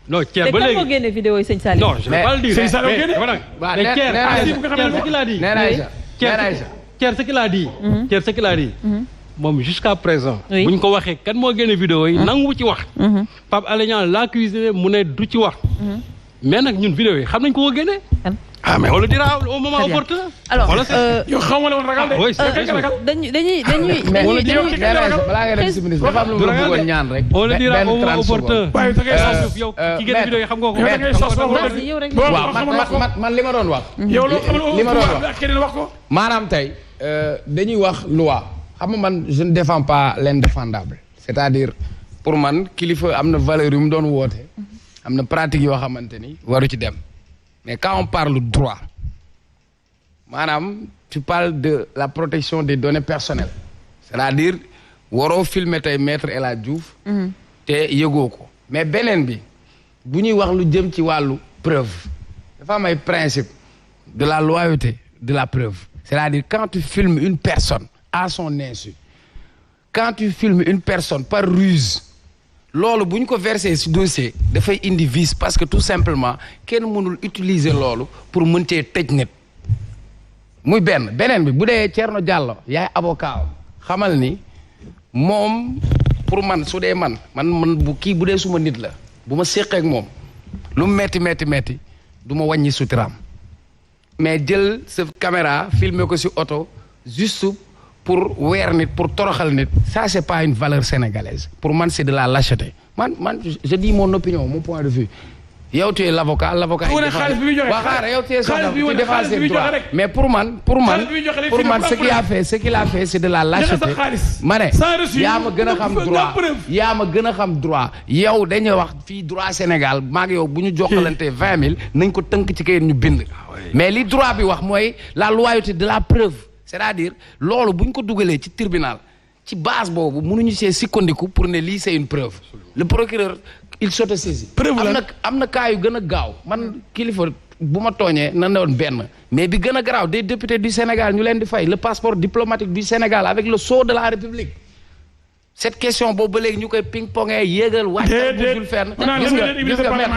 non Thier ba léegi te kan moo génne vidéo yi sëñ Saliou. non je vais pas le dire. sëñ Saliou génne. mais Thier ce qu'il a dit. Thier ce qu'il a dit. Thier ce qu'il a dit. moom jusqu'à présent. bu ñu ko waxee kan moo génne vidéo yi nangu ci wax. Pape Alé Niang l'a accusé mu ne du ci wax. mais nag ñun vidéo yi xam nañ ko génne. ah mais on le dira au moment opportun. alors yow xaw ma la woon ragal de. dañuy balaa nga dem si ministre dafa am lu mu bëggoon ñaan rek. on le dira au moment opportun. yow ki génne vidéo yi xam nga ko. waaw man li ma doon wax. yow loo xam li ma doon wax ak keneen wax ko. maanaam tey dañuy wax loi xam nga man je ne défends pas l'indéfendable. c'est-à-dire pour man kilifa am na valeur yu mu doon woote. am na pratique yoo xamante ni waru ci dem. mais quand on parle droit maanaam tu parles de la protection des données personnelles c'est-à-dire waroo filmer tey maître El Hadji Diouf te yëgoo ko mais beneen bi bu ñuy wax lu jëm ci wàllu preuve dafa am ay principe de la loyauté de la preuve c'est-à-dire quand tu filmes une personne à son insu quand tu filmes une personne par ruse loolu bu ñu ko versé ci dossier dafay indi vice parce que tout simplement kenn mënul utiliser loolu pour mën cee tëj nit muy beneen bi bu dee Thierno Diallo yaay avocat xamal ni moom pour man su dee man bu kii bu dee suma nit la bu ma séqee ak moom lu mu metti du ma wàññi suturaam mais jël sa caméra filmer ko ci oto juste pour weer nit pour toroxal nit ça c'est pas une valeur sénégalaise pour man c'est de la lâcheté man je dis mon opinion mon point de vue yow tu es l'avocat waa xaaral yow tu es tu défends ses droits mais pour man ce qu'il a fait c'est de la lâcheté ma ne yaa ma gën a xam droit yow dañuy wax fii droit Sénégal maag yow bu ñu jokkalante 20 000 nañ ko tënk ci kayit ñu bind mais li droit bi wax mooy la loyauté de la preuve c'est-à-dire loolu bu ñu ko dugalee ci tribunal ci base boobu mënuñu see sukkandiku pour ne lii c'est une preuve le procureur il s'autosaisit am na cas yu gën a gaaw man kilifa bu ma tooñee na ne woon benn mais bi gën a garaaw des députés du Sénégal ñu leen di fay le passeport diplomatique du Sénégal avec le sceau de la République cette question boobu ba léegi ñu koy ping-pongee yéegal wàccal bujul fenn gis nga men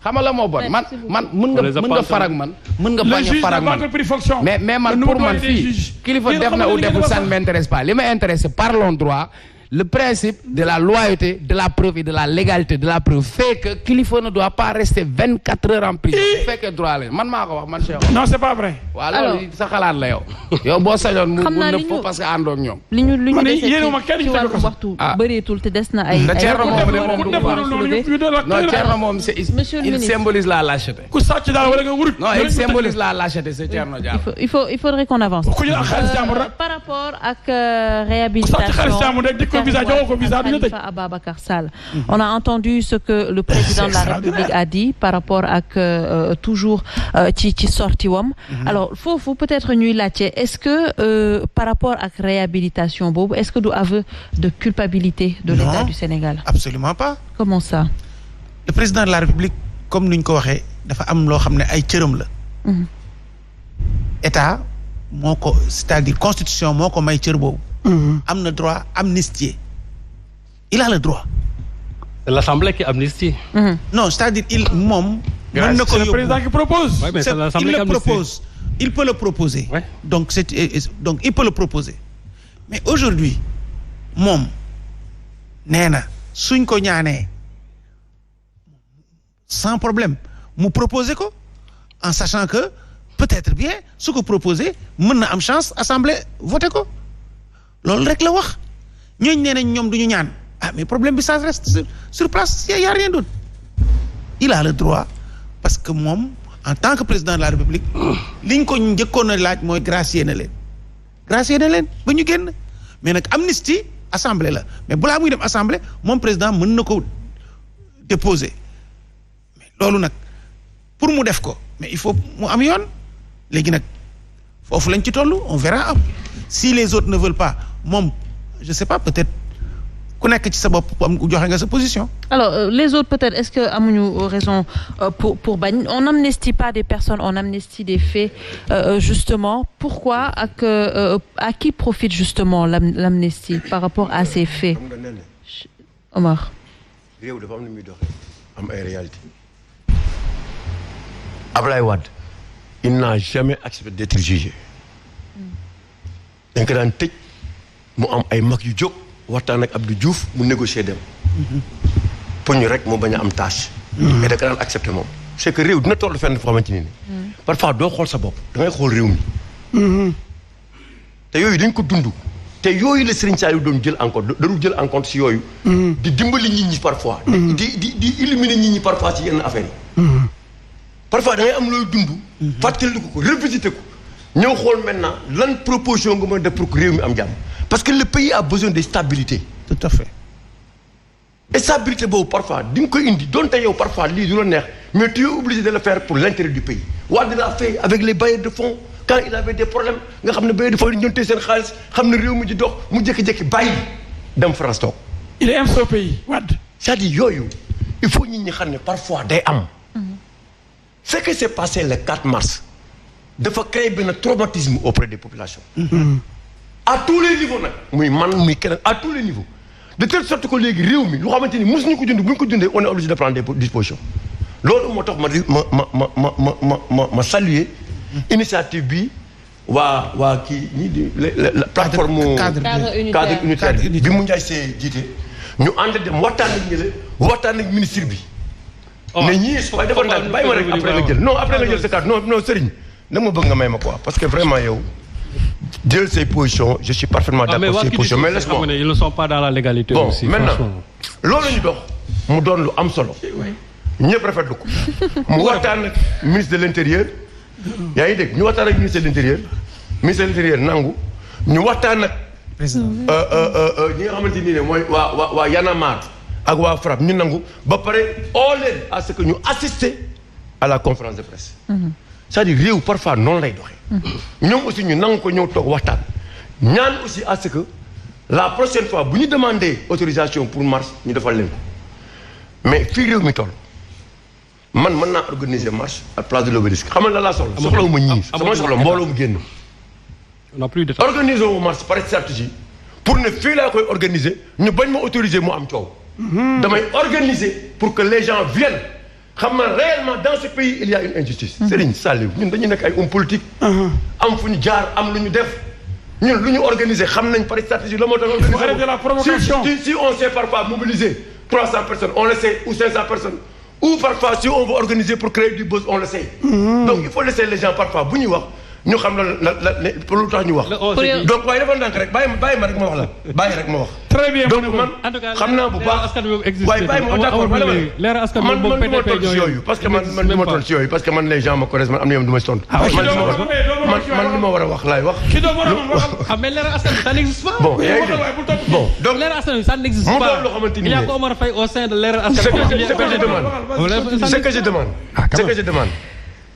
xamal la moo bon man mën nga farag man mën nga bañ a farag man mais man pour man fii kilifa def na ou deful ça ne m'intéresse pas li ma intéresse parlons droit le principe de la loyauté de la preuve et de la légalité de la preuve fait que kilifa ne doit pas rester 24 heures en prison bu fekkee droit la man maa ko wax man Cheikh non c'est pas vrai waaw loolu sa xalaat la yow boo sañoon mu nëb ko parce que àndoo ak ñoom li ñu dese ci wàllu waxtu bëreetul te des na ay non Thierno moom il symbolise la lâcheté ku sàcc daal wala nga wurut non il symbolise la lâcheté c'est Thierno Diallo il faudrait qu'on avance par rapport ak réhabilitation Khalifa Ababacar Sall. On a entendu ce que le président de la République a dit par rapport ak toujours ci sorti wam. Alors foofu peut-être ñuy laajte est-ce que par rapport ak réhabilitation boobu est-ce que du aveu de culpabilité de l'État du Sénégal? Absolument pas. Comment ça? Le président de la République comme ni ñu ko waxee dafa am loo xam ne ay cëram la. État moo ko c'est-à-dire constitution moo ko may cër boobu. am na droit amnistier il a le droit. C'est l'Assemblée qui amnistie. Non c'est-à-dire moom. mën na ko c'est le président qui propose. Ouais, mais c'est l'Assemblée qui amnistie. Il peut le proposer. Ouais. Donc il peut le proposer mais aujourd'hui moom nee na suñ ko ñaanee sans problème mu proposer ko en sachant que peut-être bien su ko proposer mën na am chance assemblée voter ko. loolu rek la wax ñooñu nee nañ ñoom du ñu ñaan mais problème bi ça reste sur place y a rien d'autre il a le droit parce que moom en tant que président de la République liñ ko njëkkoon a laaj mooy gracier na leen ba ñu génn mais nag amnistie assemblée la mais balaa muy dem assemblée moom président mën na ko déposer mais loolu nag pour mu def ko mais il faut mu am yoon léegi nag foofu lañ ci toll on verra si les autres ne veulent pas moom je sais pas peut-être ku nekk ci sa bopp joxe nga sa position. Alors les autres peut-être est-ce que amuñu raison pour bañ on n'amnistie pas des personnes on amnistie des faits justement pourquoi ak à qui profite justement l'amnistie par rapport à ces faits. Omar. réew dafa am lu muy doxee am ay réalité Ablaye Wade il n'a jamais accepté d'être jugé dañ ko daan tëj mu am ay mag yu jóg waxtaan ak Abdou Diouf mu négocier dem pour ñu rek mu bañ a am tâche mais da ko daan accepté moom c'est que réew dina toll fenn foo xamante ni parfois doo xool sa bopp da ngay xool réew mi te yooyu dañ ko dund te yooyu la Serigne Saliou doon jël en compte dañu jël en compte si yooyu di dimbali nit ñi parfois di éliminer nit ñi parfois ci yenn affaires yi parfois da ngay am looy dund fàttaliku ko revisiter ko ñëw xool maintenant lan proposition nga mën a def pour que réew mi am jàmm parce que le pays a besoin de stabilité tout à fait et stabilité boobu parfois di nga koy indi donte yow parfois lii du la neex mais tu es obligé de le faire pour l'intérêt du pays Wade l'a fait avec les bailleurs de fonds quand il avait des problèmes nga xam ne bailleurs de fonds yi ñu doon seen xaalis xam ne réew mi di dox mu jékki-jékki bàyyi dem France toog. il aime son pays Wade. c'est-à-dire yooyu il faut nit ñi xam ne parfois day am. ce qui s'est passé le 4 mars dafa créer benn traumatisme auprès des populations. à tous les niveaux nag. muy man muy keneen à tous les niveaux. de telle sorte que léegi réew mi lu xamante ni mosuñu ko dund bu ñu ko dundee on est obligé de prendre des dispositions loolu moo tax ma saluer initiative bi waa kii ñii di la plateforme cadre unitaire bi mu Ndiaye see jiite ñu ànd dem waxtaan ak ñële waxtaan ak ministre bi ne ñii waaye dafa ndànk bàyyi ma rek après nga jël non après nga jël sa carte non Serigne dama bëgg nga may ma quoi parce que vraiment yow jël ses positions je suis parfaitement d'accord ses positions mais laisse-moi ils ne sont pas dans la légalité bon aussi maintenant loolu ñu dox mu doon lu am solo ñëpp rafetlu ko mu waxtaan ak ministre de l'intérieur yaa ngi dégg ñu waxtaan ak ministre de l'intérieur nangu ñu waxtaan ak ñi nga xamante ni ne mooy waa Y'en a marre ak waa FRAPP ñu nangu ba pare oo leen à ce que ñu assister à la conférence de presse c'est-à-dire réew parfois noonu lay doxee ñoom aussi ñu nangu ko ñëw toog waxtaan ñaan aussi à ce que la prochaine fois bu ñu demander autorisation pour marche ñu defal leen ko mais fii réew mi toll man mën naa organiser marche à place de l'Obélisque xam nga la laa soxla soxlawu ma ñii sama soxla mbooloo mu génn on n'a plus de temps organiser wu marche par stratégie pour ne fii laa koy organiser ñu bañ ma autoriser mu am coow damay organiser pour que les gens viennent xam nga réellement dans ce pays il y a une injustice Serigne Saliou ñun dañu nekk ay hommes politiques am fu ñu jaar am lu ñu def ñun lu ñu organiser xam nañ par stratégie la moo tax organiser si on sait parfois mobiliser 300 personnes on le sait ou 500 personnes ou parfois si on veut organiser pour créer du buzz on le sait donc il faut laisser les gens parfois bu ñuy wax ñu xam la pour lu tax ñu wax donc waaye dafa ndànk rek bàyyi ma rek ma wax la bàyyi rek ma wax très bien donc man xam naa bu baax waaye bàyyi ma d'accord man du ma tontu si yooyu parce que man du ma tontu si yooyu parce que man les gens me connaissent man am na yoon du ma si tontu man li ma war a wax laay wax mais leeral askan bi ça n'existe pas bon yaa ngi dégg bon donc leeral askan bi ça n'existe pas mu doon loo xamante ni il y a ko Omar Faye au sein de leeral askan ce que je demande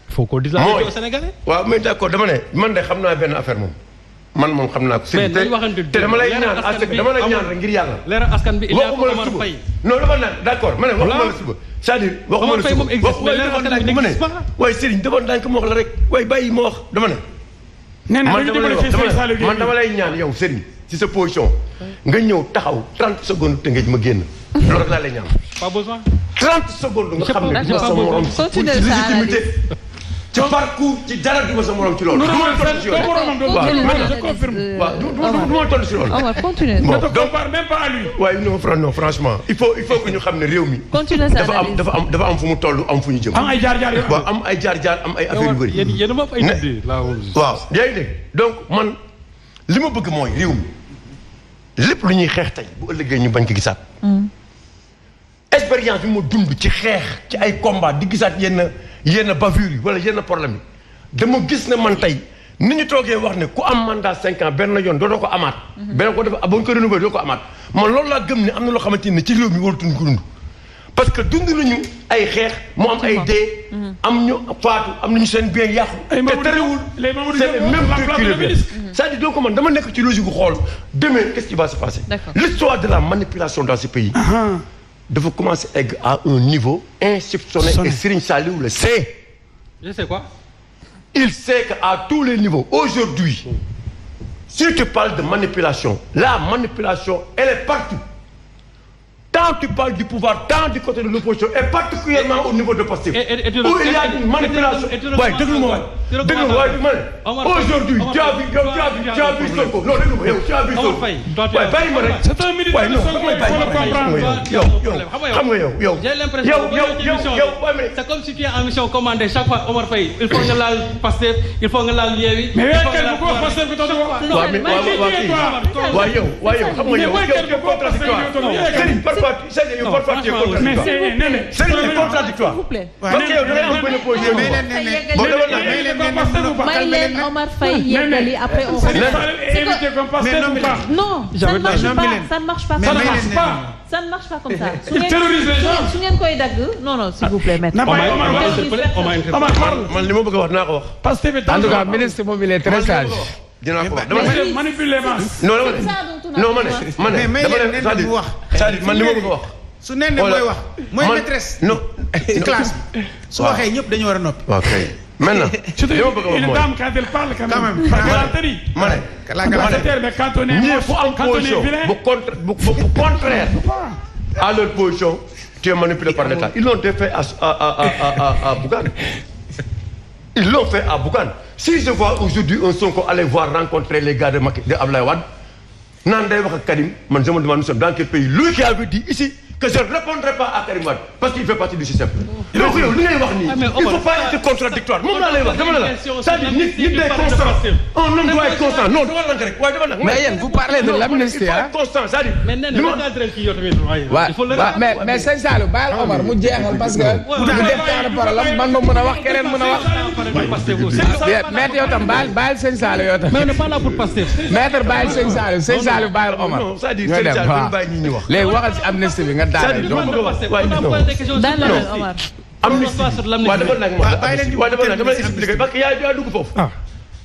faut qu'on dise la vérité aux Sénégalais. waaw mais d'accord dama ne man de xam naa benn affaire moom man xam naa ko. te dama lay ñaan dama lay ñaan rek ngir yàlla. leeral askan bi il y a ko Omar Faye. non dama naan d'accord ma ne waxuma la suba. c'est-à-dire waxuma la suba waaye Serigne dama daan ko ma wax la rek waaye bàyyi ma wax dama ne. nee na man dama lay ñaan yow Serigne ci sa position nga ñëw taxaw 30 secondes te nga ma génn loolu rek laa lay ñaan. pas besoin. 30 secondes nga xam ne duma sa morom pour ci légitimité ci parcours ci dara du ma sa morom ci loolu. du ma tontu si yooyu je confirme. waaw du ma tontu si loolu. on va continuer. bon ne te compare même pas à lui. waaye non franchement il faut que ñu xam ne réew mi. continuer sa analyse dafa am fu mu toll am fu ñu jëm. am ay jaar-jaar yu waaw am ay jaar-jaar am ay affaires yu bëri. yéen a ay idée waaw yaa ngi dégg donc man li ma bëgg mooy réew mi lépp lu ñuy xeex tey bu ëllëgee ñu bañ ko gisaat. expérience bi ma dund ci xeex ci ay combat di gisaat yenn bavure yi wala yenn problème yi dama gis ne man tey ni ñu toogee wax ne ku am mandat 5 ans benn yoon dootoo ko amaat. benn ko def ba ñu ko renouveler doo ko amaat man loolu laa gëm ne am na loo xamante ne ci réew mi waratuñ ko dund. parce que dund nañu ay xeex mu am ay dee. am ñu faatu am nañu seen bien yàqu. te terewul c'est le même truc qui revient. c'est-à-dire donc man dama nekk ci logique gu xool demain qu'est-ce qui va se passer. l'histoire de la manipulation dans ce pays. dafa commencer egg à un niveau insoupçonné et Serigne Saliou le sait. Je sais quoi? Il sait qu'à tous les niveaux aujourd'hui si tu parles de manipulation la manipulation elle est partout tant quand tu parles du pouvoir tant du côté de l'opposition et particulièrement au niveau de Pastef où il y a une manipulation waaye déglu ma waay aujourd'hui tu as vu Sonko non déglu ma yow tu as vu Sonko waaye bàyyi ma rek waaye non xam nga yow c'est comme si tu es en mission commandée chaque fois Omar Faye il faut nga laal Pastef il faut nga laal Yewwi mais waaye yow xam nga yow contradictoire Serigne parfois Serigne est contradictoire parce que yow da ngay am benn position may leen Omar Faye yeggali après on non ça ne marche pas ça ne marche pas comme ça su ngeen koy dagg non s'il vous plaît maître man li ma bëgg a wax naa ko wax en tout cas ministre moom il est très sage dinaa ko wax manipuler non ma ne c'est-à-dire man li ma bëgg a wax su neen ne mooy wax mooy maîtresse non ci classe bi su waxee ñëpp dañu war a noppi ok maintenant li ma bëgg a wax une dame quand elle parle quand même ma ne ñii fu am position bu contraire à leur position tu es manipulé par l'État ils l'ont fait à Bougane ils l'ont fait à Bougane si je vois aujourd'hui un Sonko aller voir rencontrer les gars de Abdoulaye Wade naan day wax ak Karim man je me demande nous sommes dans quel pays lui qui avait dit ici que je ne répondrai pas à Karim Wade parce qu'il fait partie du système. donc yow li ngay wax nii il faut pas être contradictoire moom laa lay wax dama la c'est-à-dire nit day constant un homme doit être constant non dama la rek waaye dama la. mais yéen vous parlez de l'amnistie il faut être constant c'est-à-dire. mais sëñ Saliou bàyyil Omar mu jeexal parce que mu def temps de parole man ma mën a wax keneen mën a wax. maître yow tam bàyyil sëñ Saliou yow tam. mais on n'est pas là pour Pastef. maître bàyyil sëñ Saliou bàyyil Omar. non c'est-à-dire sëñ Saliou dañu bàyyi ñi ñu wax. léegi waxal si amnistie bi nga daaneel donc. amnistie waaw dafa nag dama expliquer parce que yaa dugg foofu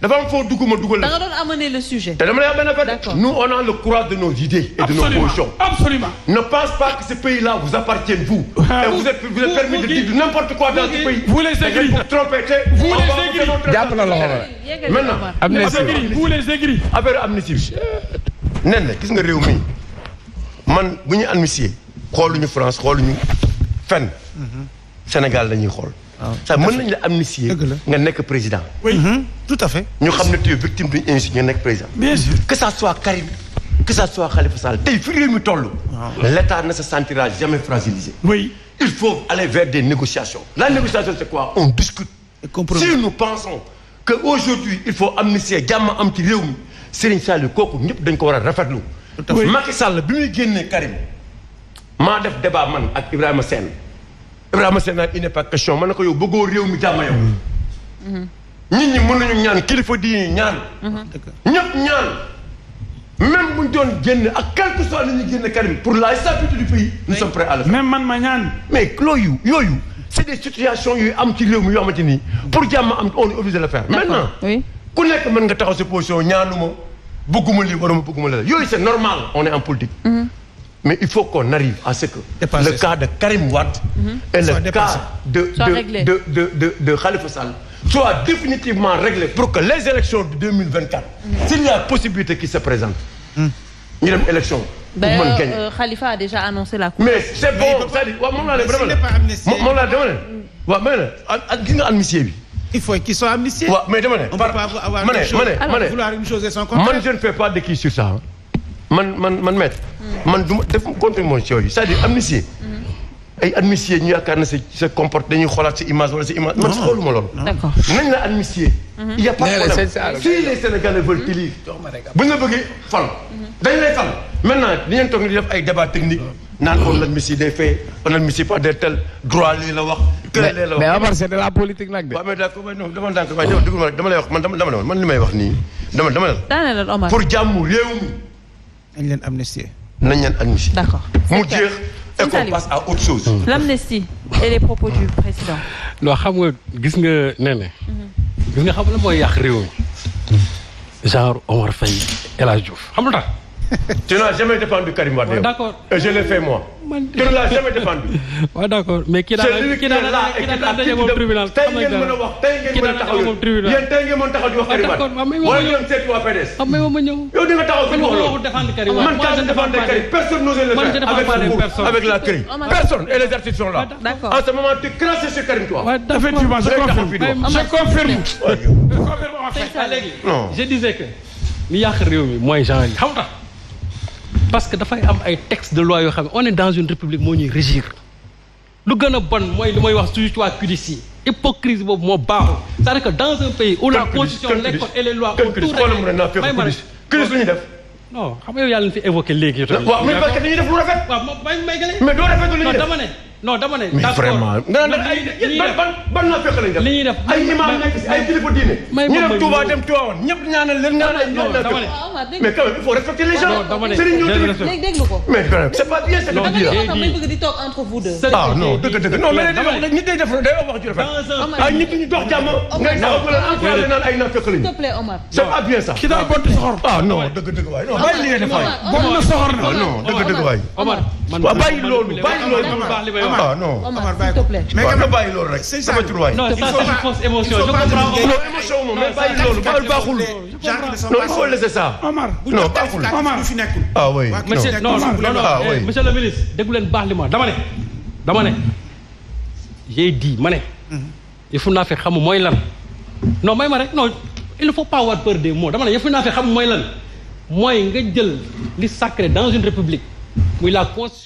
dafa am foo dugg ma dugal la. da nga doon amener le sujet. te dama lay wax benn affaire. nous on a le courage de nos idées et de nos positions. Absolument. Ne pense pas que ce pays-là vous appartient vous. Et vous êtes permis de dire n'importe quoi dans ce pays. Vous les aigris. Vous trompez. Vous les aigris. jàpp na loxo la. maintenant amnistie vous les aigris. affaire amnistie bi. nen na gis nga réew mi man bu ñu amnistier xooluñu France xooluñu fenn. Sénégal la ñuy xool. ça mën nañu la amnistier nga nekk président. oui tout à fait. ñu xam ne tu es victime d'une injustice nga nekk président. bien sûr que ça soit Karim que ça soit Khalifa Sall tey fi réew mi toll. l'État ne se sentira jamais fragilisé. oui il faut aller vers des négociations. La négociation c'est quoi? On discute. Si nous pensons que aujourd'hui il faut amnistier jàmm am ci réew mi Serigne Saliou kooku ñëpp dañ ko war a rafetlu. Macky Sall bi muy génnee Karim maa def débat man ak Ibrahima Sène naan il n'est pas question man na ko yow bëggoo réew mi jàmm yow. nit ñi mën nañu ñaan kilifa diine ñaan. ñëpp ñaan même bu ñu doon génn ak quel que soit li ñuy génne Karim pour la stabilité du pays nous sommes prêts à le faire. même man ma ñaan. mais yooyu c'est des situations yu am ci réew mi yoo xamante ni pour jàmm am on est obligé de le faire. maintenant ku nekk mën nga taxaw sa position ñaanuma bëgguma lii waruma bëgguma la yooyu c'est normal on est en politique. mais il faut qu'on arrive à ce que le cas de Karim Wade et le cas de Khalifa Sall soit définitivement réglé pour que les élections de 2024 s'il y a possibilité qui se présente ñu dem élection pour mën gagner. Khalifa a déjà annoncé la cour. mais c'est bon c'est-à-dire waaw moom laa dama ne waaw mais nag gis nga amnistie bi il faut qu'ils soient amnistiés. waaw mais dama ne on peut pas avoir vouloir une chose et son contraire. man je ne fais pas de qui sur ça man maître man du ma def contre mon yooyu c'est-à-dire amnistie ay amnistie ñu yaakaar na sa comporte dañuy xoolaat sa image wala sa image man xooluma loolu. d'accord nañ la amnistie. il y a pas de problème si les Sénégalais veulent t'élire bu ñu la bëggee fal dañ lay fal maintenant dañu toog ni di def ay débat technique naan on l'amnistie des faits on l'amnistie pas des tels droit lii la wax. mais Omar c'est de la politique nag de. waaw mais d'accord non dama ndànk waaye déglu ma rek dama lay wax man li may wax nii dama daanaka Omar pour jàmm réew mi. nañ leen amnistier. nañ leen amnistier. d'accord mu jeex et qu'on passe à autre chose. l'amnistie et les propos du président. non xam nga gis nga nee gis nga xam la mooy yàq réew mi genre Omar Faye El Hadj Diouf xam nga tax. tu n'as jamais défendu Karim Wade. d'accord et je l'ai fait moi. Tu ne l'as jamais défendu. waaw d'accord mais kii daal daje moom tribunal. tey ngeen mën a wax tey ngeen mën a taxaw yéen tey ngeen mën taxaw di wax Karim Wade. wala ngeen seeti waa PDS. ma ñëw. yow di nga taxaw fi wax loolu. man quand je défendais Karim personne n'osait le faire avec la CREI. Personne et les artistes sont là. D'accord. En ce moment tu craches sur Karim toi. Effectivement, je confirme. Non. Je disais que li yàq réew mi mooy genre yi xam nga parce que dafay am ay textes de loi yoo xam ne on est dans une république moo ñuy régir lu gën a bon mooy li may wax toujours ci waa CUDIS yi hypocrisie boobu moo baaxul c'est-à-dire que dans un pays où la constitution les codes et les lois ont tout réglé CUDIS lu ñu def. non xam nga yow yàlla na fi évoqué léegi. waaw mais parce que dañuy def lu rafet. waaw may gële. mais doo rafetlu li ñuy def non dama ne. mais vraiment nga naan ay ban naa fekk lañ def. li ñuy def ay imam nekk si ay kilifa diine. ñu dem Touba dem Tivaouane ñëpp ñaanal leen nga naan ñoo dama ne. mais quand même il faut respecter les gens. non dama ne léegi déglu ko. mais quand même c'est pas bien c'est pas bien. non may bëgg di toog entre vous deux. ah non dëgg non mais nit day def day wax ju rafet. ay nit ñu dox jàmm ngay taxaw ko leen encouragé naan ay naa fekk lañ. s'il te plaît Omar. c'est pas bien ça. ki daa bon te soxor. ah non dëgg waay non bàyyi li ngay def waay. bon na soxor na. non dëgg waay. Omar man bàyyi loolu ah non. Omar s'il te plaît. mais nga bàyyi loolu rek c'est ça waay. non c'est pas une fausse émotion je comprends. non émotion moom mais bàyyi loolu baaxul. non il faut laisser ça. Omar non baaxul. Omar fi nekkul. ah oui monsieur non monsieur le ministre déggu leen baax li ma dama ne j'ai dit ma ne yëfu naa fekk xamu mooy lan non may ma rek non il ne faut pas avoir peur des mots dama ne yëfu naa fekk xamu mooy lan mooy nga jël li sacré dans une république muy la constitution